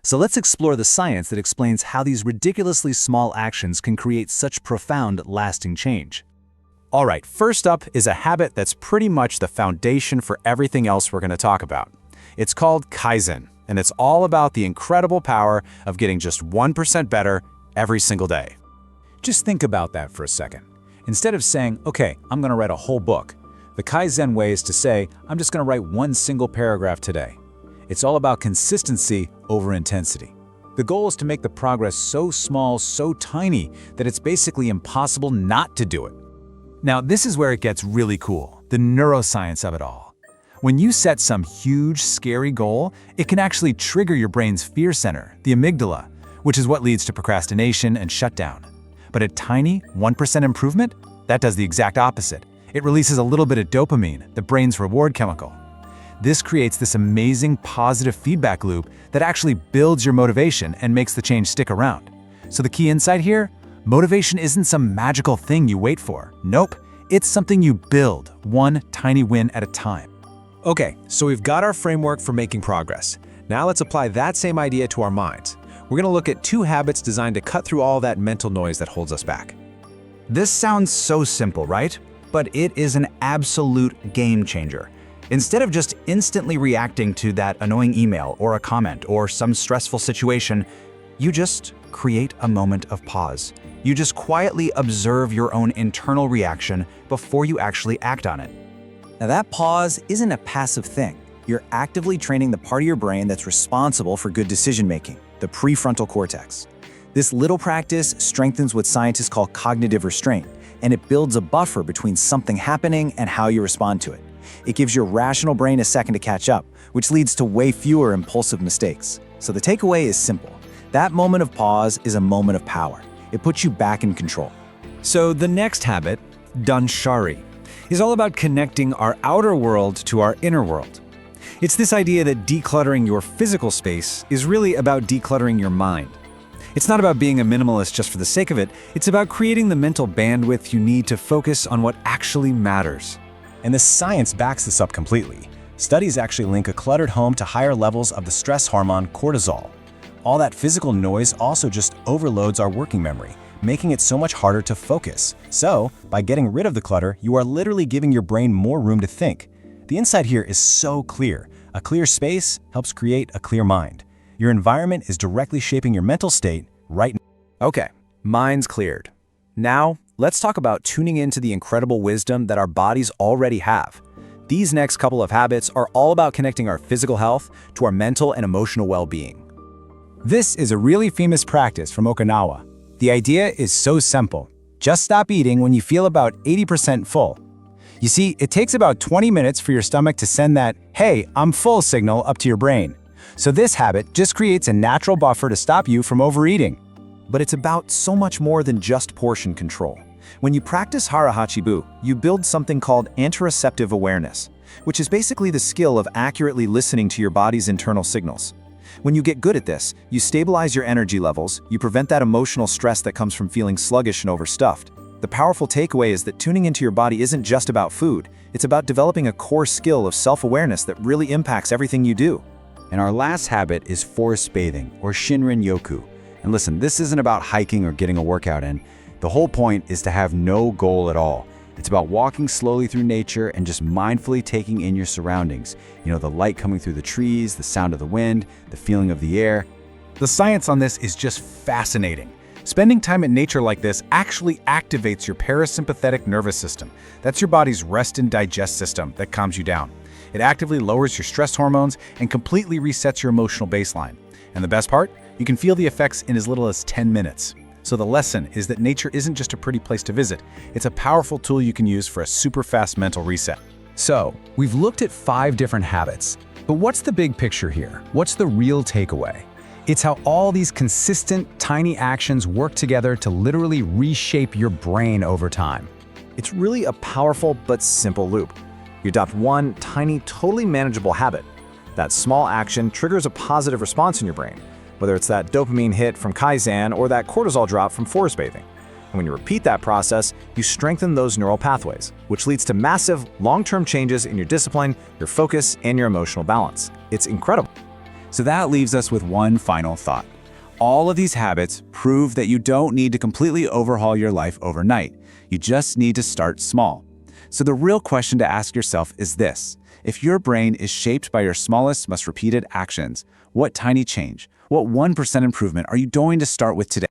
So let's explore the science that explains how these ridiculously small actions can create such profound, lasting change. All right, first up is a habit that's pretty much the foundation for everything else we're going to talk about. It's called Kaizen, and it's all about the incredible power of getting just 1% better every single day. Just think about that for a second. Instead of saying, okay, I'm going to write a whole book, the Kaizen way is to say, I'm just going to write one single paragraph today. It's all about consistency over intensity. The goal is to make the progress so small, so tiny, that it's basically impossible not to do it. Now, this is where it gets really cool, the neuroscience of it all. When you set some huge, scary goal, it can actually trigger your brain's fear center, the amygdala, which is what leads to procrastination and shutdown. But a tiny 1% improvement, that does the exact opposite. It releases a little bit of dopamine, the brain's reward chemical. This creates this amazing positive feedback loop that actually builds your motivation and makes the change stick around. So the key insight here? Motivation isn't some magical thing you wait for. Nope, it's something you build, one tiny win at a time. Okay, so we've got our framework for making progress. Now let's apply that same idea to our minds. We're going to look at 2 habits designed to cut through all that mental noise that holds us back. This sounds so simple, right? But it is an absolute game changer. Instead of just instantly reacting to that annoying email or a comment or some stressful situation, you just create a moment of pause. You just quietly observe your own internal reaction before you actually act on it. Now that pause isn't a passive thing. You're actively training the part of your brain that's responsible for good decision-making, the prefrontal cortex. This little practice strengthens what scientists call cognitive restraint, and it builds a buffer between something happening and how you respond to it. It gives your rational brain a second to catch up, which leads to way fewer impulsive mistakes. So the takeaway is simple. That moment of pause is a moment of power. It puts you back in control. So the next habit, Danshari, is all about connecting our outer world to our inner world. It's this idea that decluttering your physical space is really about decluttering your mind. It's not about being a minimalist just for the sake of it, it's about creating the mental bandwidth you need to focus on what actually matters. And the science backs this up completely. Studies actually link a cluttered home to higher levels of the stress hormone cortisol. All that physical noise also just overloads our working memory, making it so much harder to focus. So, by getting rid of the clutter, you are literally giving your brain more room to think. The insight here is so clear. A clear space helps create a clear mind. Your environment is directly shaping your mental state right now. Okay, mind's cleared. Now, let's talk about tuning into the incredible wisdom that our bodies already have. These next couple of habits are all about connecting our physical health to our mental and emotional well-being. This is a really famous practice from Okinawa. The idea is so simple. Just stop eating when you feel about 80% full. You see, it takes about 20 minutes for your stomach to send that, hey, I'm full signal up to your brain. So this habit just creates a natural buffer to stop you from overeating. But it's about so much more than just portion control. When you practice hara-hachi-bu, you build something called interoceptive awareness, which is basically the skill of accurately listening to your body's internal signals. When you get good at this, you stabilize your energy levels, you prevent that emotional stress that comes from feeling sluggish and overstuffed. The powerful takeaway is that tuning into your body isn't just about food, it's about developing a core skill of self-awareness that really impacts everything you do. And our last habit is forest bathing, or Shinrin-yoku. And listen, this isn't about hiking or getting a workout in. The whole point is to have no goal at all. It's about walking slowly through nature and just mindfully taking in your surroundings. You know, the light coming through the trees, the sound of the wind, the feeling of the air. The science on this is just fascinating. Spending time in nature like this actually activates your parasympathetic nervous system. That's your body's rest and digest system that calms you down. It actively lowers your stress hormones and completely resets your emotional baseline. And the best part? You can feel the effects in as little as 10 minutes. So the lesson is that nature isn't just a pretty place to visit. It's a powerful tool you can use for a super fast mental reset. So, we've looked at 5 different habits. But what's the big picture here? What's the real takeaway? It's how all these consistent, tiny actions work together to literally reshape your brain over time. It's really a powerful but simple loop. You adopt one tiny, totally manageable habit. That small action triggers a positive response in your brain, whether it's that dopamine hit from Kaizen or that cortisol drop from forest bathing. And when you repeat that process, you strengthen those neural pathways, which leads to massive, long-term changes in your discipline, your focus, and your emotional balance. It's incredible. So that leaves us with one final thought. All of these habits prove that you don't need to completely overhaul your life overnight. You just need to start small. So the real question to ask yourself is this: if your brain is shaped by your smallest, most repeated actions, what tiny change, what 1% improvement are you going to start with today?